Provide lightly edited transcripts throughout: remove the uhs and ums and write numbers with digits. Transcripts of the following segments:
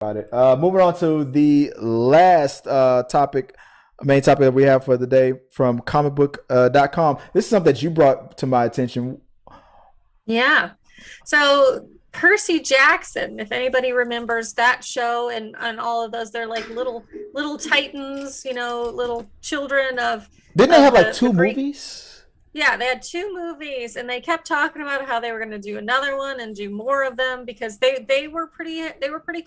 about it. Moving on to the last main topic that we have for the day from comicbook.com. This is something that you brought to my attention. Yeah. So Percy Jackson, if anybody remembers that show and all of those, they're like little titans, little children Didn't they of have like the two Greek. movies? Yeah, they had two movies and they kept talking about how they were going to do another one and do more of them because they were pretty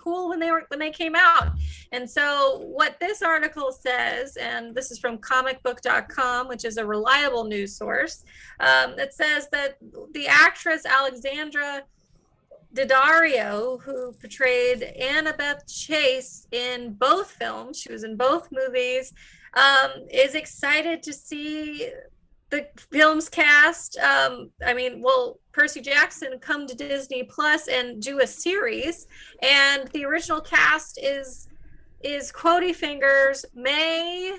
cool when they came out. And so what this article says, and this is from comicbook.com, which is a reliable news source, it says that the actress Alexandra Daddario, who portrayed Annabeth Chase in both films, she was in both movies, is excited to see the film's cast. Percy Jackson come to Disney Plus and do a series, and the original cast is Quody Fingers may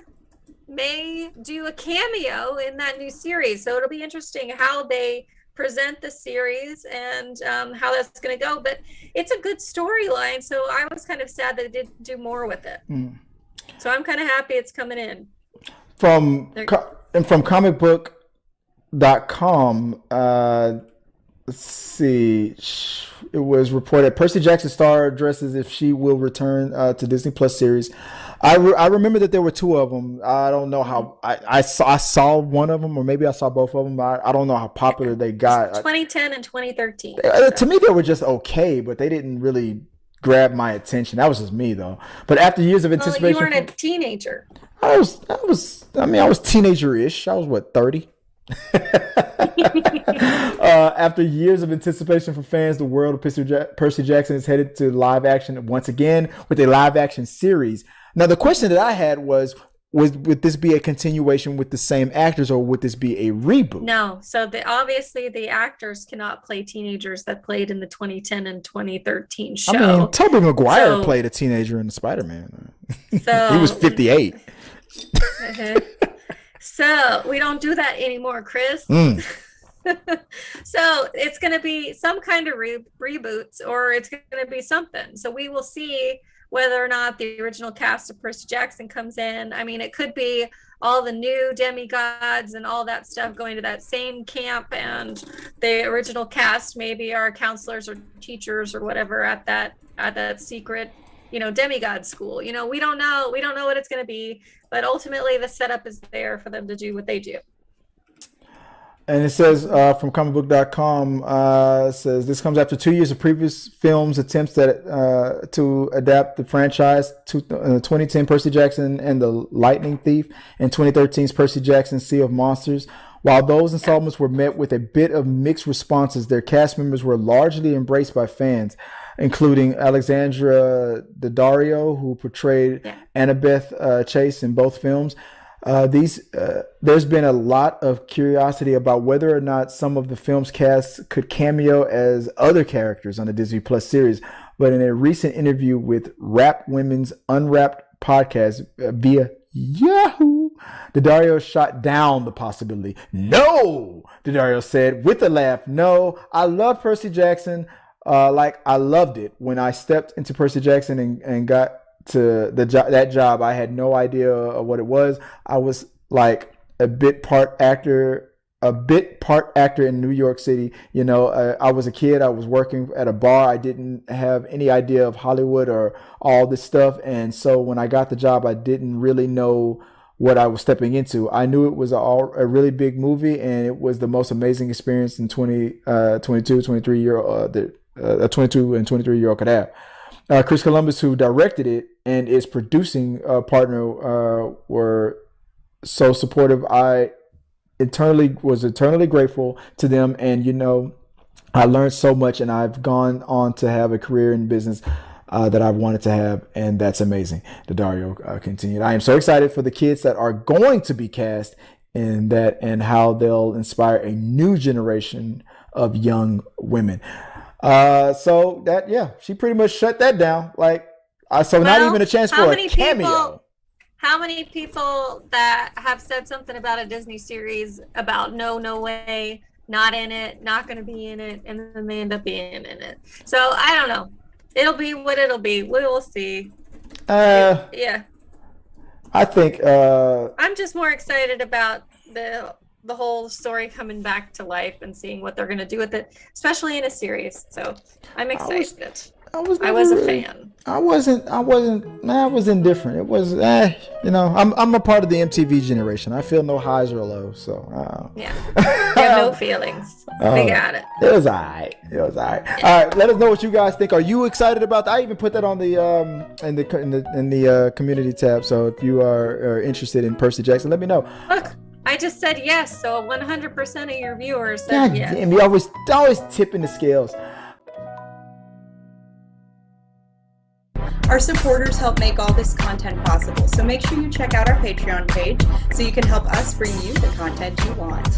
do a cameo in that new series. So it'll be interesting how they present the series and how that's going to go. But it's a good storyline, so I was kind of sad that it didn't do more with it. So I'm kind of happy it's coming in. From comicbook.com, let's see. It was reported Percy Jackson star addresses if she will return to Disney Plus series. I remember that there were two of them. I don't know how I saw one of them, or maybe I saw both of them. I don't know how popular they got. 2010 and 2013. To me, they were just okay, but they didn't really grab my attention. That was just me, though. But after years of anticipation, you weren't a teenager. I was teenager-ish. I was what, 30? After years of anticipation for fans, the world of Percy Jackson is headed to live action once again with a live action series. Now, the question that I had was would this be a continuation with the same actors, or would this be a reboot? No. So obviously the actors cannot play teenagers that played in the 2010 and 2013 show. I mean, Tobey Maguire played a teenager in Spider-Man. So he was 58. So we don't do that anymore, Chris. So it's going to be some kind of reboots, or it's going to be something. So we will see whether or not the original cast of Percy Jackson comes in. I mean, it could be all the new demigods and all that stuff going to that same camp, and the original cast maybe are counselors or teachers or whatever at that secret, demigod school. We don't know what it's going to be, but ultimately the setup is there for them to do what they do. And it says from comicbook.com, says this comes after 2 years of previous films attempts to adapt the franchise to 2010 Percy Jackson and the Lightning Thief and 2013's Percy Jackson Sea of Monsters. While those installments were met with a bit of mixed responses, their cast members were largely embraced by fans, including Alexandra Daddario, who portrayed Annabeth Chase in both films. There's been a lot of curiosity about whether or not some of the film's cast could cameo as other characters on the Disney Plus series. But in a recent interview with WrapWomen's UnWrapped podcast via Yahoo, Daddario shot down the possibility. No, Daddario said with a laugh. No, I love Percy Jackson. Like I loved it when I stepped into Percy Jackson and got to that job. I had no idea what it was. I was like a bit part actor in New York City. I was a kid. I was working at a bar. I didn't have any idea of Hollywood or all this stuff. And so when I got the job, I didn't really know what I was stepping into. I knew it was a really big movie, and it was the most amazing experience in 22 and 23-year-old could have. Chris Columbus, who directed it and is producing partner, were so supportive. I was eternally grateful to them, and I learned so much, and I've gone on to have a career in business that I've wanted to have, and that's amazing. Daddario continued. I am so excited for the kids that are going to be cast in that, and how they'll inspire a new generation of young women. So that, she pretty much shut that down. Not even a chance for a cameo. How many people that have said something about a Disney series about no way, not in it, not going to be in it, and then they end up being in it. So I don't know. It'll be what it'll be. We will see. Yeah. I think I'm just more excited about the whole story coming back to life and seeing what they're going to do with it, especially in a series. So I'm excited. I was a fan. I was indifferent. It was, I'm a part of the MTV generation. I feel no highs or lows. So, yeah. You have no feelings. We got it. It was all right. Yeah. All right. Let us know what you guys think. Are you excited about that? I even put that on the, in the community tab. So if you are interested in Percy Jackson, let me know. Look, I just said yes. So 100% of your viewers said yes. Damn, you always tipping the scales. Our supporters help make all this content possible, so make sure you check out our Patreon page so you can help us bring you the content you want.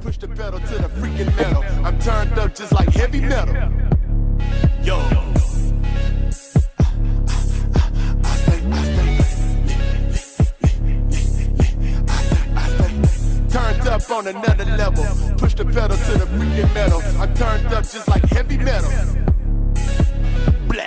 Push the pedal to the freaking metal. I'm turned up just like heavy metal. Yo. Turned up on another level. Push the pedal to the freaking metal. I'm turned up just like heavy metal. Blah.